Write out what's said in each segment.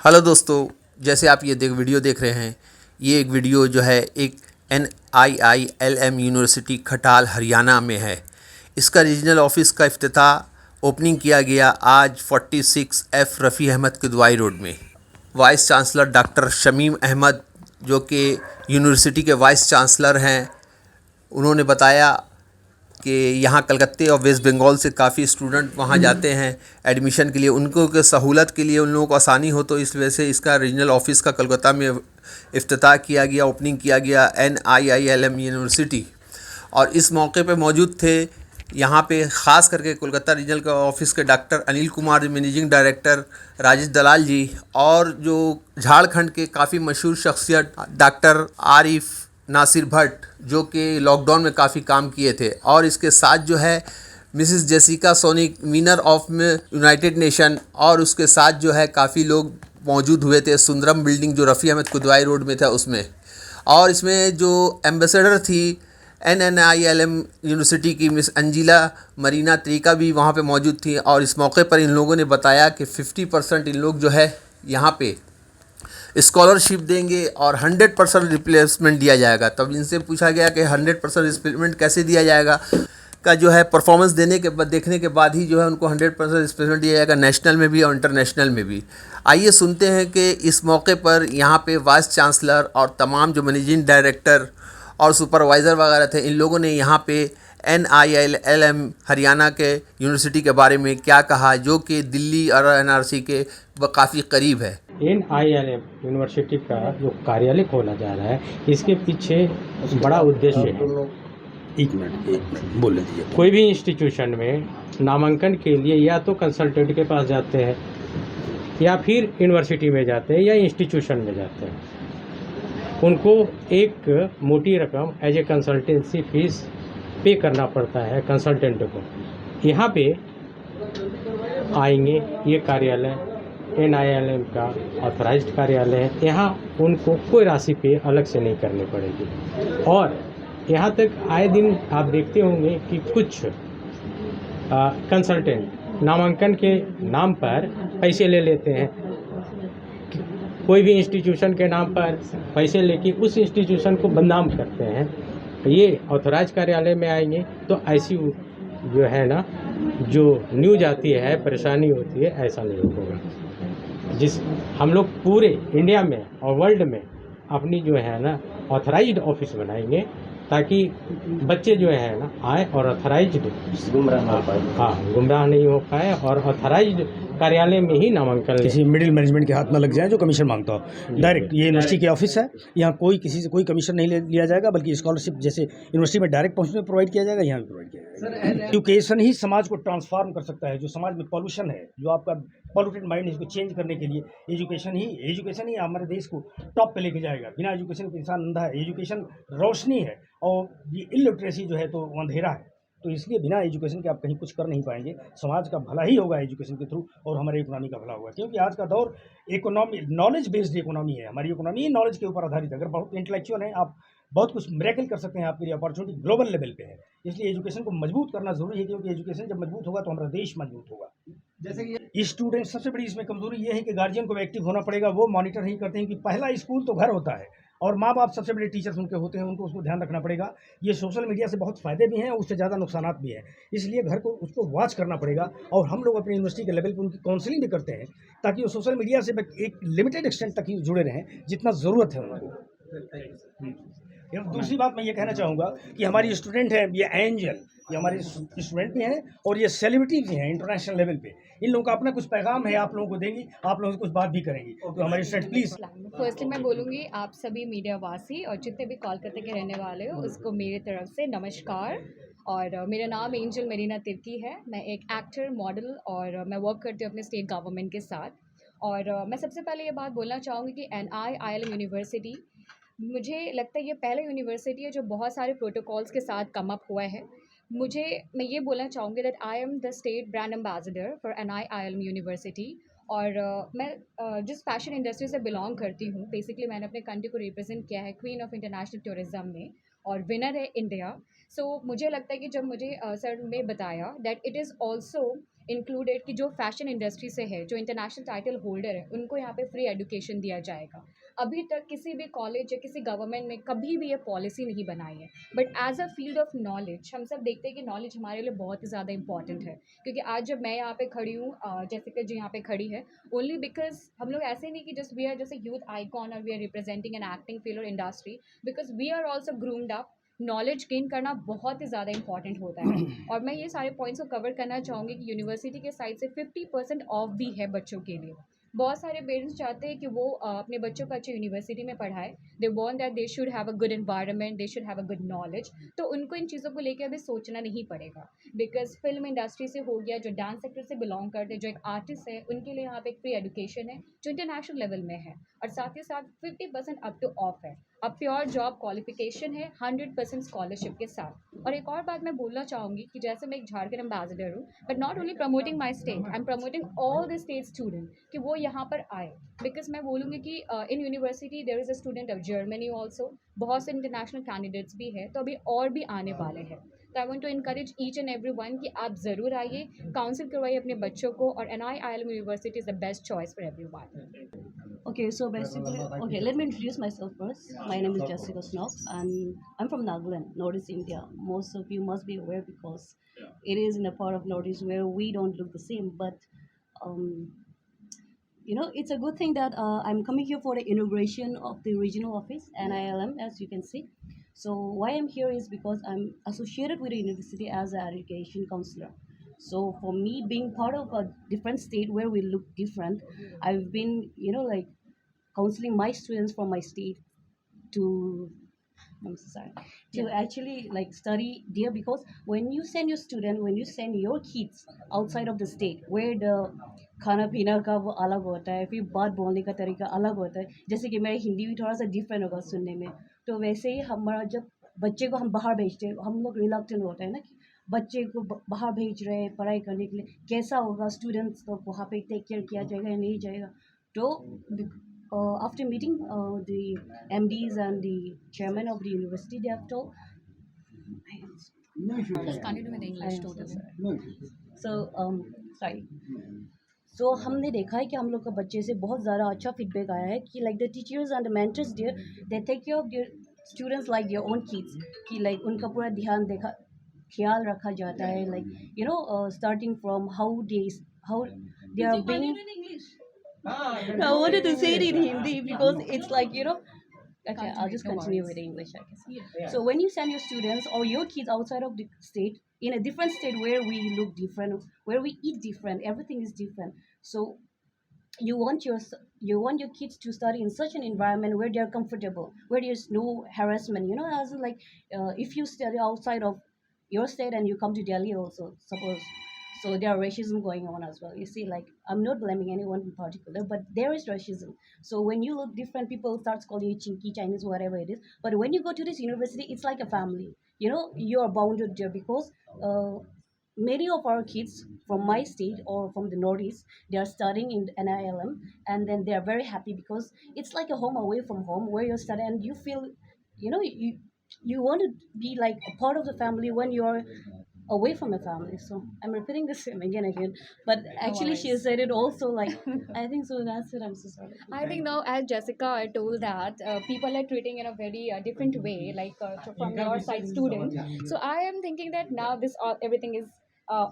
Hello दोस्तों, जैसे आप ये वीडियो देख रहे हैं। ये एक वीडियो जो है एक NIILM यूनिवर्सिटी खटाल हरियाणा में है। इसका रीजनल ऑफिस का इफ्तिताह ओपनिंग किया गया आज 46F रफ़ी अहमद किदवाई रोड में। Vice chancellor doctor Shamim Ahmed, जो कि यूनिवर्सिटी के वाइस चांसलर हैं, उन्होंने बताया कि यहाँ कलकत्ते और वेस्ट बंगाल से काफ़ी स्टूडेंट वहाँ जाते हैं एडमिशन के लिए। उनको के सहूलत के लिए उन लोगों को आसानी हो, तो इस वजह से इसका रीजनल ऑफिस का कोलकाता में इफ्तिताह किया गया, ओपनिंग किया गया NIILM यूनिवर्सिटी। और इस मौके पे मौजूद थे यहाँ पे ख़ास करके कोलकाता रीजनल का ऑफिस के doctor Anil Kumar, managing director Rajesh Dalal ji, और जो झारखंड के काफ़ी मशहूर शख्सियत डॉक्टर आरिफ नासिर भट्ट, जो कि लॉकडाउन में काफ़ी काम किए थे। और इसके साथ जो है Mrs Jessica sonic, winner of United nation, और उसके साथ जो है काफ़ी लोग मौजूद हुए थे। सुंदरम बिल्डिंग जो रफ़ी अहमद किदवाई रोड में था उसमें। और इसमें जो एम्बेसडर थी NNILM यूनिवर्सिटी की मिस अंजिला मरीना त्रिका भी वहाँ पे मौजूद थी। और इस मौके पर इन लोगों ने बताया कि 50% इन लोग जो है यहाँ पे स्कॉलरशिप देंगे और 100% रिप्लेसमेंट दिया जाएगा। तब इनसे पूछा गया कि 100% रिप्लेसमेंट कैसे दिया जाएगा, का जो है परफॉर्मेंस देने के बाद, देखने के बाद ही जो है उनको 100% रिप्लेसमेंट दिया जाएगा, नेशनल में भी और इंटरनेशनल में भी। आइए सुनते हैं कि इस मौके पर यहाँ पे वाइस चांसलर और तमाम जो मैनेजिंग डायरेक्टर और सुपरवाइज़र वगैरह थे, इन लोगों ने यहाँ पे NIILM हरियाणा के यूनिवर्सिटी के बारे में क्या कहा, जो कि दिल्ली और NRC के काफ़ी करीब है। NIILM यूनिवर्सिटी का जो कार्यालय खोला जा रहा है, इसके पीछे बड़ा उद्देश्य है। एक मिनट बोल दीजिए। कोई भी इंस्टीट्यूशन में नामांकन के लिए या तो कंसल्टेंट के पास जाते हैं, या फिर यूनिवर्सिटी में जाते हैं, या इंस्टीट्यूशन में जाते हैं। उनको एक मोटी रकम एज ए कंसल्टेंसी फीस पे करना पड़ता है कंसल्टेंट को। यहाँ पे आएंगे, ये कार्यालय NIILM का ऑथराइज्ड कार्यालय है। यहाँ उनको कोई राशि पे अलग से नहीं करनी पड़ेगी। और यहाँ तक आए दिन आप देखते होंगे कि कुछ कंसल्टेंट नामांकन के नाम पर पैसे ले लेते हैं। कोई भी इंस्टीट्यूशन के नाम पर पैसे लेके उस इंस्टीट्यूशन को बदनाम करते हैं। ये ऑथराइज कार्यालय में आएंगे तो ऐसी जो है ना, जो न्यूज आती है, परेशानी होती है, ऐसा नहीं होगा। हम लोग पूरे इंडिया में और वर्ल्ड में अपनी जो है ना ऑथराइज्ड ऑफिस बनाएंगे, ताकि बच्चे जो है ना आए और ऑथराइज्ड गुमराह नहीं हो पाए, और ऑथराइज्ड कार्यालय में ही नामांकन ले। किसी मिडिल मैनेजमेंट के हाथ न लग जाए जो कमीशन मांगता हो। डायरेक्ट ये यूनिवर्सिटी के ऑफिस है, यहाँ कोई किसी से कोई कमीशन नहीं लिया जाएगा, बल्कि स्कॉलरशिप जैसे यूनिवर्सिटी में डायरेक्ट पहुँचने प्रोवाइड किया जाएगा, यहाँ भी प्रोवाइड किया जाएगा। एजुकेशन ही समाज को ट्रांसफॉर्म कर सकता है। जो समाज में पॉल्यूशन है, जो आपका पॉल्यूटेड माइंड है, इसको चेंज करने के लिए एजुकेशन ही हमारे देश को टॉप पे लेके जाएगा। बिना एजुकेशन के इंसान अंधा है। एजुकेशन रोशनी है, और ये इलिटरेसी जो है तो अंधेरा है। तो इसलिए बिना एजुकेशन के आप कहीं कुछ कर नहीं पाएंगे। समाज का भला ही होगा एजुकेशन के थ्रू, और हमारे इकोनॉमी का भला होगा। क्योंकि आज का दौर इकोनॉमी नॉलेज बेस्ड इकोनॉमी है। हमारी इकोनॉमी नॉलेज के ऊपर आधारित है। अगर बहुत इंटेलेक्चुअल हैं आप, बहुत कुछ मिरेकल कर सकते हैं। आपके लिए अपॉर्चुनिटी ग्लोबल लेवल पे है। इसलिए एजुकेशन को मजबूत करना जरूरी है, क्योंकि एजुकेशन जब मजबूत होगा तो हमारा देश मजबूत होगा। जैसे कि स्टूडेंट, सबसे बड़ी इसमें कमजोरी ये है कि गार्जियन को एक्टिव होना पड़ेगा। वो मॉनिटर नहीं करते हैं कि पहला स्कूल तो घर होता है, और माँ बाप सबसे बड़े टीचर्स उनके होते हैं। उनको उसको ध्यान रखना पड़ेगा। ये सोशल मीडिया से बहुत फ़ायदे भी हैं, उससे ज़्यादा नुकसानात भी हैं। इसलिए घर को उसको वॉच करना पड़ेगा। और हम लोग अपनी यूनिवर्सिटी के लेवल पर उनकी काउंसलिंग भी करते हैं, ताकि वो सोशल मीडिया से एक लिमिटेड एक्सटेंट तक ही जुड़े रहें, जितना ज़रूरत है उनको। दूसरी बात मैं ये कहना चाहूँगा कि हमारी स्टूडेंट हैं, ये एंजल, ये हमारे स्टूडेंट भी हैं, और ये सेलिब्रिटी भी हैं इंटरनेशनल लेवल पे। इन लोगों का अपना कुछ पैगाम है, आप लोगों को देंगी, आप लोगों से कुछ बात भी करेंगी। तो हमारी स्टूडेंट प्लीज़। फर्स्टली मैं बोलूँगी आप सभी मीडिया वासी और जितने भी कोलकाता के रहने वाले हो, उसको मेरी तरफ से नमस्कार। और मेरा नाम एंजल मरीना तिर्की है। मैं एक एक्टर, मॉडल, और मैं वर्क करती हूँ अपने स्टेट गवर्नमेंट के साथ। और मैं सबसे पहले ये बात बोलना चाहूँगी कि NIILM यूनिवर्सिटी, मुझे लगता है ये पहला यूनिवर्सिटी है जो बहुत सारे प्रोटोकॉल्स के साथ कम अप हुआ है। मैं ये बोलना चाहूँगी that I am the state brand ambassador for NIILM university. और मैं जिस फैशन इंडस्ट्री से बिलोंग करती हूँ, बेसिकली मैंने अपने कंट्री को रिप्रेजेंट किया है क्वीन ऑफ इंटरनेशनल टूरिज़्म में, और विनर है इंडिया। सो मुझे लगता है कि जब मुझे सर ने बताया that it is also included कि जो फैशन इंडस्ट्री से है, जो इंटरनेशनल टाइटल होल्डर है, उनको यहाँ पे फ्री एजुकेशन दिया जाएगा। अभी तक किसी भी कॉलेज या किसी गवर्नमेंट में कभी भी ये पॉलिसी नहीं बनाई है, but as a field of knowledge हम सब देखते हैं कि नॉलेज हमारे लिए बहुत ही ज़्यादा इंपॉर्टेंट है। क्योंकि आज जब मैं यहाँ पे खड़ी हूँ, जैसिका जी यहाँ पे खड़ी है, ओनली बिकॉज हम लोग ऐसे नहीं कि जस्ट वी आर जैसे यूथ आइकॉन और we are representing an acting field और industry, because we are also groomed up. Knowledge gain करना बहुत ही ज़्यादा इंपॉर्टेंट होता है। और मैं ये सारे पॉइंट्स को कवर करना चाहूँगी कि यूनिवर्सिटी के साइड से 50% ऑफ भी है बच्चों के लिए। बहुत सारे पेरेंट्स चाहते हैं कि वो अपने बच्चों को अच्छी यूनिवर्सिटी में पढ़ाए। They want that they should have a good environment, they should have a good knowledge. तो उनको इन चीज़ों को लेकर अभी सोचना नहीं पड़ेगा, बिकॉज फिल्म इंडस्ट्री से हो गया, जो डांस सेक्टर से बिलोंग करते हैं, जो एक आर्टिस्ट है, उनके लिए यहाँ पे एक फ्री एजुकेशन है जो इंटरनेशनल लेवल में है। और साथ ही साथ 50% अप टू ऑफ है। अब प्योर जॉब क्वालिफिकेशन है 100% स्कॉलरशिप के साथ। और एक और बात मैं बोलना चाहूँगी कि जैसे मैं एक झारखंड एम्बेसडर हूँ, but not only promoting my state, I am promoting all the state student कि वो यहाँ पर आए। बिकॉज मैं बोलूँगी कि in university there is a student of Germany also, बहुत से इंटरनेशनल कैंडिडेट्स भी हैं, तो अभी और भी आने वाले हैं। तो I want to encourage each and every one कि आप ज़रूर आइए, काउंसिल करवाइए अपने बच्चों को, और NIILM university is the best choice for every one. Okay, so basically, okay, let me introduce myself first. My name is Jessica Snob, and I'm from Nagaland, Northeast India. Most of you must be aware because it is in a part of Northeast where we don't look the same. But um, it's a good thing that I'm coming here for the inauguration of the regional office, NILM, as you can see. So why I'm here is because I'm associated with the university as an education counselor. So for me, being part of a different state where we look different, I've been, like counseling my students from my state to, I'm so sorry, to actually like study there, because when you send your kids outside of the state where the खाना पीना का वो अलग होता है, फिर बात बोलने का तरीका अलग होता है, जैसे कि मेरा हिंदी भी थोड़ा सा डिफरेंट होगा सुनने में, तो वैसे ही हमारा जब बच्चे को हम बाहर भेजते हैं, हम लोग रिलक्टेंट होता है ना कि बच्चे को बाहर भेज रहे हैं पढ़ाई करने के लिए, कैसा होगा, स्टूडेंट्स को वहाँ पे टेक केयर किया जाएगा या नहीं जाएगा। तो after meeting the MDs and the chairman of the university, they have told, Just continue with English totally. sorry. So हमने देखा है कि हम लोग का बच्चे से बहुत ज़्यादा अच्छा फीडबैक आया है कि like the teachers and the mentors there, they take care of their students like their own kids, कि like उनका पूरा ख्याल रखा जाता है, like starting from how they are being. No, I wanted to say it in Hindi because it's like, okay, I'll just continue with English, I guess. Yeah. So when you send your students or your kids outside of the state, in a different state where we look different, where we eat different, everything is different. So you want your kids to study in such an environment where they're comfortable, where there's no harassment, as in like if you study outside of your state and you come to Delhi also, suppose, so there are racism going on as well. You see, like, I'm not blaming anyone in particular, but there is racism. So when you look different, people start calling you Chinky, Chinese, whatever it is. But when you go to this university, it's like a family. You are bounded there because many of our kids from my state or from the Northeast, they are studying in NILM, and then they are very happy because it's like a home away from home where you're studying and you feel, you want to be like a part of the family when you're away from a family. So I'm repeating the same again, but actually she said it also, like, I think so. That's it. I'm so sorry. I think now, as Jessica told that people are treating in a very different way, like from your side, students. So I am thinking that now everything is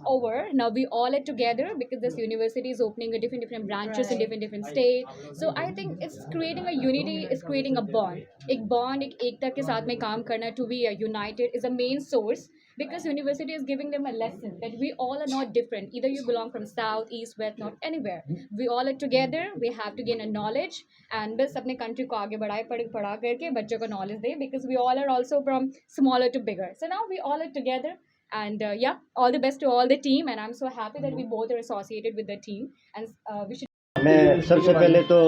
over. Now we all are together because this university is opening a different branches in different states. So I think it's creating a unity, it's creating a bond. एक bond, एक एकता के साथ में काम करना, to be united is a main source. Because university is giving them a lesson that we all are not different. Either you belong from south, east, west, not anywhere. We all are together. We have to gain a knowledge and बस अपने country को आगे बढ़ाए पढ़ा करके बच्चों को knowledge they, because we all are also from smaller to bigger. So now we all are together, and all the best to all the team, and I'm so happy that we both are associated with the team, and we should. मैं सबसे पहले तो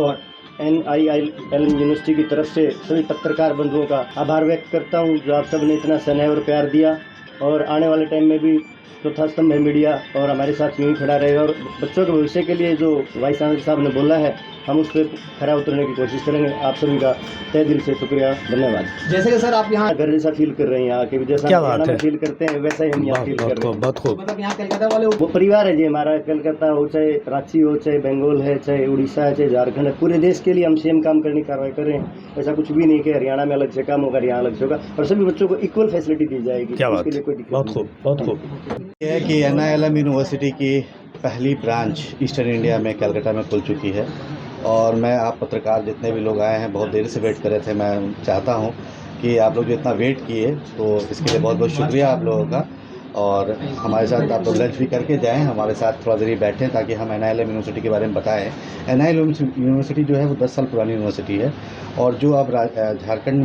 NIILM university की तरफ से सभी पत्रकार बंधुओं का आभार व्यक्त करता हूं, जो आप सब ने इतना स्नेह और प्यार दिया, और आने वाले टाइम में भी चौथा स्तंभ है मीडिया, और हमारे साथ यूँ ही खड़ा रहेगा। और बच्चों के भविष्य के लिए जो वाइस चांसलर साहब ने बोला है, हम उस पर खरा उतरने की कोशिश करेंगे। आप सभी का तहे दिल से शुक्रिया, धन्यवाद। जैसे कि सर आप यहाँ घर जैसा फील कर रहे हैं, यहाँ के जैसा क्या बात है। फील करते हैं वैसा ही हम यहाँ फील कर रहे हैं। बहुत खूब। मतलब यहाँ कलकत्ता वाले वो परिवार है जी हमारा, कलकत्ता हो चाहे रांची हो चाहे बंगाल है चाहे उड़ीसा है चाहे झारखंड है, पूरे देश के लिए हम सेम काम करने की कार्रवाई कर रहे हैं। ऐसा कुछ भी नहीं कि हरियाणा में अलग से काम होगा, यहाँ अलग से होगा, और सभी बच्चों को इक्वल फैसिलिटी दी जाएगी। क्या बात, उसके लिए कोई दिक्कत बहुत नहीं। खूब, बहुत खूब। ये है कि NILM यूनिवर्सिटी की पहली ब्रांच ईस्टर्न इंडिया में कलकत्ता में खुल चुकी है, और मैं आप पत्रकार जितने भी लोग आए हैं बहुत देर से वेट कर रहे थे। मैं चाहता हूं कि आप लोग जो इतना वेट किए तो इसके लिए बहुत बहुत शुक्रिया आप लोगों का। और हमारे साथ आप लोग लंच भी करके जाएं, हमारे साथ थोड़ा देर बैठें ताकि हम NILM यूनिवर्सिटी के बारे में बताएं। NILM यूनिवर्सिटी जो है वो 10 साल पुरानी यूनिवर्सिटी है, और जो अब झारखंड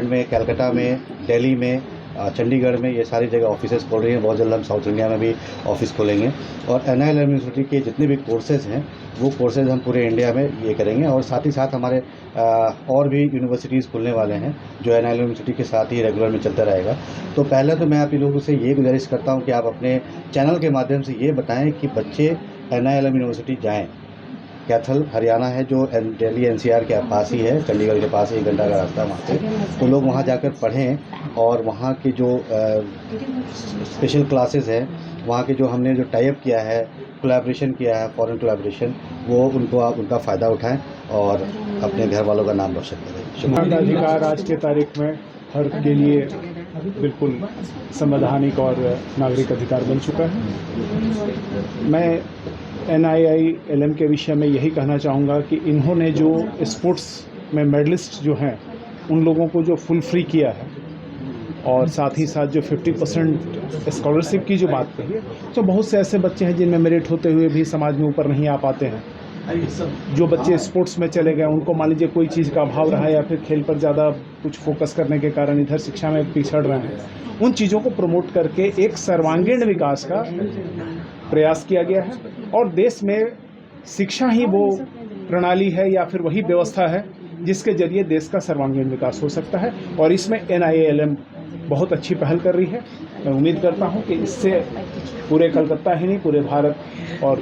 में कलकत्ता में, दिल्ली में, चंडीगढ़ में ये सारी जगह ऑफिसेज खोल रही हैं। बहुत जल्द हम साउथ इंडिया में भी ऑफिस खोलेंगे, और NILM यूनिवर्सिटी के जितने भी कोर्सेज़ हैं वो कोर्सेज़ हम पूरे इंडिया में ये करेंगे। और साथ ही साथ हमारे और भी यूनिवर्सिटीज़ खुलने वाले हैं जो NILM यूनिवर्सिटी के साथ ही रेगुलर में चलता रहेगा। तो पहले तो मैं आप लोगों से ये गुजारिश करता हूँ कि आप अपने चैनल के माध्यम से ये बताएँ कि बच्चे NILM यूनिवर्सिटी जाएँ। कैथल हरियाणा है जो दिल्ली NCR के पास ही है, चंडीगढ़ के पास 1 घंटा का रास्ता वहाँ से, तो लोग वहाँ जाकर पढ़ें। और वहाँ के जो स्पेशल क्लासेस हैं, वहाँ के जो हमने जो टाई अप किया है, कोलैबोरेशन किया है, फॉरेन कोलैबोरेशन, वो उनको आप उनका फ़ायदा उठाएं और अपने घर वालों का नाम रोशन करें। शुक्रिया। अधिकार आज के तारीख में हर के लिए बिल्कुल संवैधानिक और नागरिक अधिकार बन चुका है। मैं NILM के विषय में यही कहना चाहूँगा कि इन्होंने जो स्पोर्ट्स में मेडलिस्ट जो हैं उन लोगों को जो फुल फ्री किया है, और साथ ही साथ जो 50% स्कॉलरशिप की जो बात कही है, तो बहुत से ऐसे बच्चे हैं जिनमें मेरिट होते हुए भी समाज में ऊपर नहीं आ पाते हैं। जो बच्चे स्पोर्ट्स में चले गए उनको मान लीजिए कोई चीज़ का अभाव रहा, या फिर खेल पर ज़्यादा कुछ फोकस करने के कारण इधर शिक्षा में पिछड़ रहे हैं, उन चीज़ों को प्रमोट करके एक सर्वांगीण विकास का प्रयास किया गया है। और देश में शिक्षा ही वो प्रणाली है या फिर वही व्यवस्था है जिसके जरिए देश का सर्वांगीण विकास हो सकता है, और इसमें NILM बहुत अच्छी पहल कर रही है। मैं उम्मीद करता हूं कि इससे पूरे कलकत्ता ही नहीं, पूरे भारत और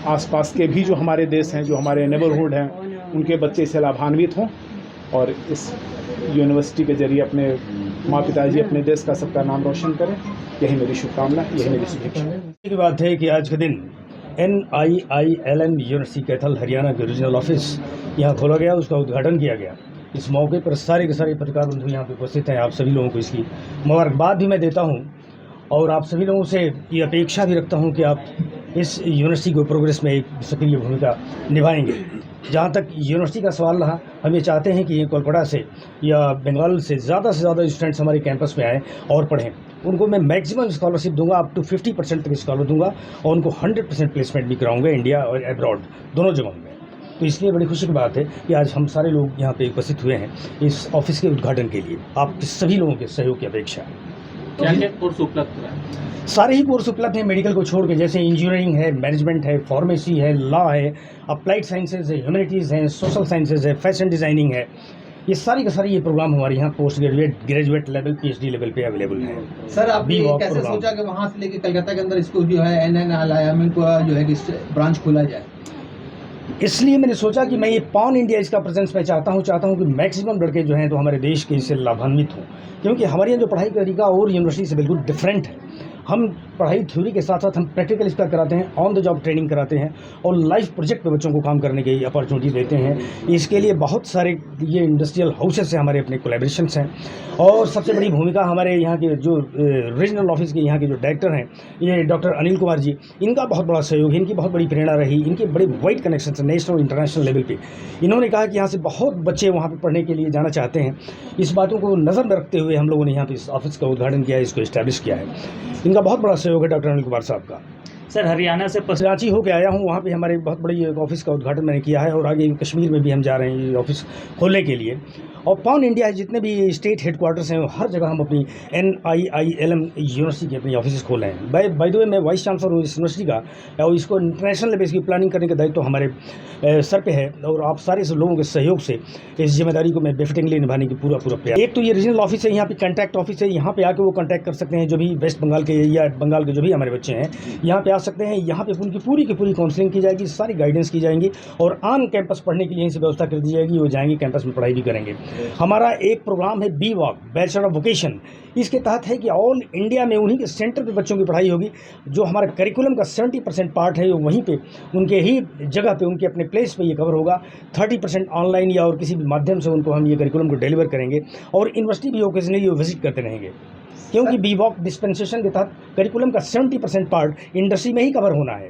आसपास के भी जो हमारे देश हैं, जो हमारे नेबरहुड हैं, उनके बच्चे इससे लाभान्वित हों, और इस यूनिवर्सिटी के जरिए अपने माँ पिताजी, अपने देश का सबका नाम रोशन करें। यही मेरी शुभकामना, यही मेरी शुभेच्छा। की बात है कि आज के दिन NILM यूनिवर्सिटी कैथल हरियाणा के रीजनल ऑफिस यहाँ खोला गया, उसका उद्घाटन किया गया। इस मौके पर सारे के सारे पत्रकार बंधु यहाँ पे उपस्थित हैं। आप सभी लोगों को इसकी मुबारकबाद भी मैं देता हूँ, और आप सभी लोगों से ये अपेक्षा भी रखता हूँ कि आप इस यूनिवर्सिटी को प्रोग्रेस में एक सक्रिय भूमिका निभाएंगे। जहाँ तक यूनिवर्सिटी का सवाल रहा, हम ये चाहते हैं कि ये कोलकाता से या बंगाल से ज़्यादा स्टूडेंट्स हमारे कैंपस में आएँ और पढ़ें। उनको मैं मैक्सिमम स्कॉलरशिप दूंगा, अप टू 50% तक स्कॉलर दूंगा, और उनको 100% प्लेसमेंट भी कराऊंगा, इंडिया और अब्रॉड दोनों जगहों में। तो इसलिए बड़ी खुशी की बात है कि आज हम सारे लोग यहाँ पे उपस्थित हुए हैं इस ऑफिस के उद्घाटन के लिए। आप सभी लोगों के सहयोग की अपेक्षा है। क्या कोर्स उपलब्ध है? सारे ही कोर्स उपलब्ध हैं मेडिकल को छोड़ के, जैसे इंजीनियरिंग है, मैनेजमेंट है, फार्मेसी है, लॉ है, अप्लाइड साइंसेज है, ह्यूमैनिटीज़ हैं, सोशल साइंसेज है, फैशन डिज़ाइनिंग है। ये सारी का सारी ये प्रोग्राम हमारे यहाँ post graduate level, PhD level पे अवेलेबल है। सर आपने कैसे सोचा कि वहाँ से लेके कलकत्ता के अंदर इसको जो है NILM को जो है ब्रांच खोला जाए? इसलिए मैंने सोचा कि मैं ये पान इंडिया इसका प्रेजेंस मैं चाहता हूँ कि मैक्सिमम लड़के जो हैं तो हमारे देश के इससे लाभान्वित हों, क्योंकि हमारे यहाँ जो पढ़ाई का तरीका और यूनिवर्सिटी से बिल्कुल डिफरेंट है। हम पढ़ाई थ्योरी के साथ साथ हम प्रैक्टिकल इसका कराते हैं, ऑन द जॉब ट्रेनिंग कराते हैं, और लाइफ प्रोजेक्ट पे बच्चों को काम करने की अपॉर्चुनिटी देते हैं। इसके लिए बहुत सारे ये इंडस्ट्रियल हाउसेस हैं, हमारे अपने कोलैबोरेशंस हैं, और सबसे बड़ी भूमिका हमारे यहाँ के जो रीजनल ऑफिस के यहाँ के जो डायरेक्टर हैं, ये डॉक्टर अनिल कुमार जी, इनका बहुत बड़ा सहयोग है, इनकी बहुत बड़ी प्रेरणा रही, इनके बड़े वाइड कनेक्शन हैं नेशनल और इंटरनेशनल लेवल पे। इन्होंने कहा कि यहाँ से बहुत बच्चे वहाँ पे पढ़ने के लिए जाना चाहते हैं। इस बातों को नज़र में रखते हुए हम लोगों ने यहाँ पे इस ऑफिस का उद्घाटन किया है, इसको इस्टेब्लिश किया है। इनका बहुत बड़ा सहयोग है डॉक्टर अनिल कुमार साहब का। सर हरियाणा से रांची होके आया हूँ, वहाँ पे हमारे बहुत बड़ी एक ऑफिस का उद्घाटन मैंने किया है और आगे कश्मीर में भी हम जा रहे हैं ये ऑफिस खोलने के लिए। और पान इंडिया जितने भी स्टेट हेडक्वार्टर्स हैं हर जगह हम अपनी NIILM यूनिवर्सिटी की अपनी ऑफिस खोले हैं। बाय द वे मैं वाइस चांसलर हूँ इस यूनिवर्सिटी का और इसको इंटरनेशनल लेवल की प्लानिंग करने का दायित्व तो हमारे सर पे है और आप सारे लोगों के सहयोग से इस जिम्मेदारी को मैं बेफिटिंगली निभाने की पूरा प्रयास। एक तो ये रीजनल ऑफिस है, यहाँ पे कॉन्टैक्ट ऑफिस है, यहाँ पे आके वो कॉन्टैक्ट कर सकते हैं जो भी वेस्ट बंगाल के या बंगाल के जो भी हमारे बच्चे हैं यहाँ पे आ सकते हैं। यहाँ पे उनकी पूरी की पूरी काउंसलिंग की जाएगी, सारी गाइडेंस की जाएंगी और ऑन कैंपस पढ़ने के लिए यहीं से व्यवस्था कर दी जाएगी। वो जाएंगे कैंपस में पढ़ाई भी करेंगे। हमारा एक प्रोग्राम है BVOC बैचलर ऑफ वोकेशन, इसके तहत है कि ऑल इंडिया में उन्हीं के सेंटर पे बच्चों की पढ़ाई होगी। जो हमारे करिकुलम का 70% पार्ट है वहीं पे उनके ही जगह पे उनके अपने प्लेस पे ये कवर होगा। 30% ऑनलाइन या और किसी भी माध्यम से उनको हम ये करिकुलम को डिलीवर करेंगे और यूनिवर्सिटी भी ओकेजनली विजिट करते रहेंगे, क्योंकि BVOC डिस्पेंसेशन के तहत करिकुलम का 70% पार्ट इंडस्ट्री में ही कवर होना है।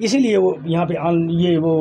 इसीलिए वो यहाँ पे ये वो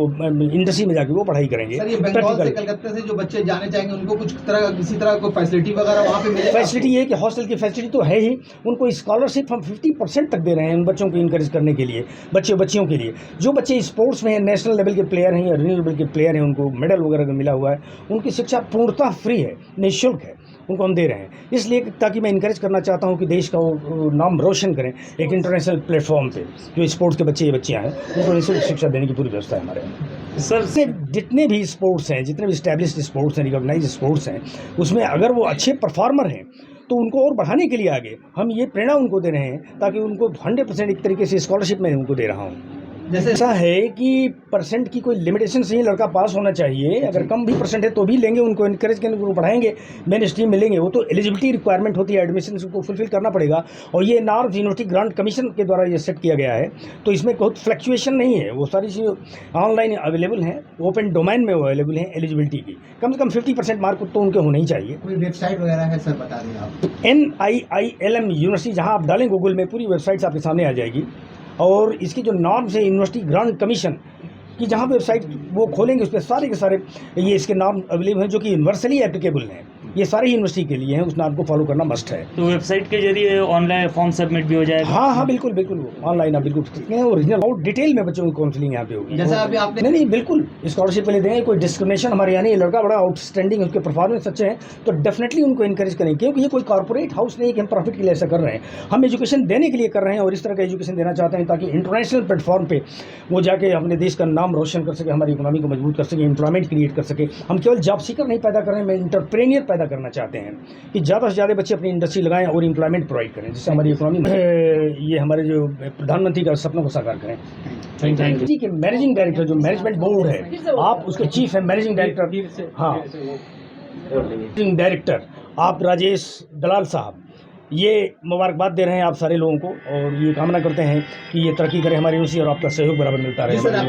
इंडस्ट्री में जाके वो पढ़ाई करेंगे। सर ये बंगाल से कलकत्ता से जो बच्चे जाने चाहेंगे उनको कुछ तरह किसी तरह कोई फैसिलिटी वगैरह वहाँ पे मिलेगा? फैसिलिटी ये कि हॉस्टल की फैसिलिटी तो है ही, उनको स्कॉलरशिप हम 50% तक दे रहे हैं उन बच्चों को इनकरेज करने के लिए, बच्चियों के लिए। जो बच्चे स्पोर्ट्स में हैं, नेशनल लेवल के प्लेयर हैं या रीजनल लेवल के प्लेयर हैं, उनको मेडल वगैरह मिला हुआ है, उनकी शिक्षा पूर्णतः फ्री है, निःशुल्क है, उनको हम दे रहे हैं। इसलिए ताकि मैं इनकरेज करना चाहता हूँ कि देश का वो नाम रोशन करें एक इंटरनेशनल प्लेटफॉर्म पे। जो स्पोर्ट्स के बच्चे ये बच्चियाँ हैं उनको निःशुल्क शिक्षा देने की पूरी व्यवस्था है हमारे यहाँ। सर जितने भी स्पोर्ट्स हैं, जितने भी स्टैब्लिश्ड स्पोर्ट्स हैं, रिकॉग्नाइज स्पोर्ट्स हैं, उसमें अगर वो अच्छे परफॉर्मर हैं तो उनको और बढ़ाने के लिए आगे हम ये प्रेरणा उनको दे रहे हैं ताकि उनको 100% एक तरीके से स्कॉलरशिप मैं उनको दे रहा हूँ। जैसे ऐसा है कि परसेंट की कोई लिमिटेशन से ही लड़का पास होना चाहिए, अगर कम भी परसेंट है तो भी लेंगे, उनको इनकरेज करेंगे, उनको पढ़ाएंगे, मेन स्ट्रीम में लेंगे। वो तो एलिजिबिलिटी रिक्वायरमेंट होती है, एडमिशन को फुलफिल करना पड़ेगा और ये नॉर्म्स यूनिवर्सिटी ग्रांट कमीशन के द्वारा ये सेट किया गया है। तो इसमें बहुत फ्लक्चुएशन नहीं है, वो सारी चीज़ें ऑनलाइन अवेलेबल हैं, ओपन डोमेन में वो अवेलेबल हैं। एलिजिबिलिटी की कम से कम 50% मार्क तो उनके होने ही चाहिए। कोई वेबसाइट वगैरह है सर, बता दें आप? NIILM यूनिवर्सिटी, जहाँ आप डालें गूगल में पूरी वेबसाइट्स आपके सामने आ जाएगी और इसकी जो नॉर्म्स है यूनिवर्सिटी ग्रांट कमीशन की, जहाँ वेबसाइट वो खोलेंगे उस पर सारे के सारे ये इसके नाम अवेलेबल हैं जो कि यूनिवर्सली एप्लीकेबल हैं। ये सारी यूनिवर्सिटी के लिए हैं, उस नाम को फॉलो करना मस्ट है। तो वेबसाइट के जरिए ऑनलाइन फॉर्म सबमिट भी हो जाएगा? हाँ बिल्कुल ऑनलाइन आप बिल्कुल सकते हैं। ओरिजिनल और डिटेल में बच्चों की काउंसलिंग यहाँ पे होगी। जैसे अभी आपने नहीं बिल्कुल स्कॉलरशिप के लिए देंगे। कोई डिस्क्रिमिनेशन हमारे यहाँ नहीं, लड़का बड़ा आउटस्टैंडिंग, उसके परफॉर्मेंस अच्छे हैं तो डेफिनेटली उनको इनकरेज करेंगे, क्योंकि ये कोई कॉर्पोरेट हाउस नहीं है कि हम प्रॉफिट के लिए ऐसा कर रहे हैं। हम एजुकेशन देने के लिए कर रहे हैं और इस तरह का एजुकेशन देना चाहते हैं ताकि इंटरनेशनल प्लेटफॉर्म पे वो जाके अपने देश का नाम रोशन कर सके, हमारी इकोनॉमी को मजबूत कर सके, एम्प्लॉयमेंट क्रिएट कर सके। हम केवल जॉब सीकर नहीं पैदा कर रहे हैं, मैं इंटरप्रेन्योर पैदा करना चाहते हैं कि ज़्यादा से ज़्यादा बच्चे अपनी इंडस्ट्री लगाएं और एम्प्लॉयमेंट प्रोवाइड करें, जिससे हमारी इकोनॉमी ये हमारे जो प्रधानमंत्री का सपनों को साकार करें। यूनिवर्सिटी के मैनेजिंग डायरेक्टर, जो मैनेजमेंट बोर्ड है, आप उसके चीफ है मैनेजिंग डायरेक्टर, हाँ मैनेजिंग डायरेक्टर आप राजेश दलाल साहब, ये मुबारकबाद दे रहे हैं आप सारे लोगों को और ये कामना करते हैं कि ये तरक्की करे हमारी यूनिवर्सिटी और आपका सहयोग बराबर मिलता रहे।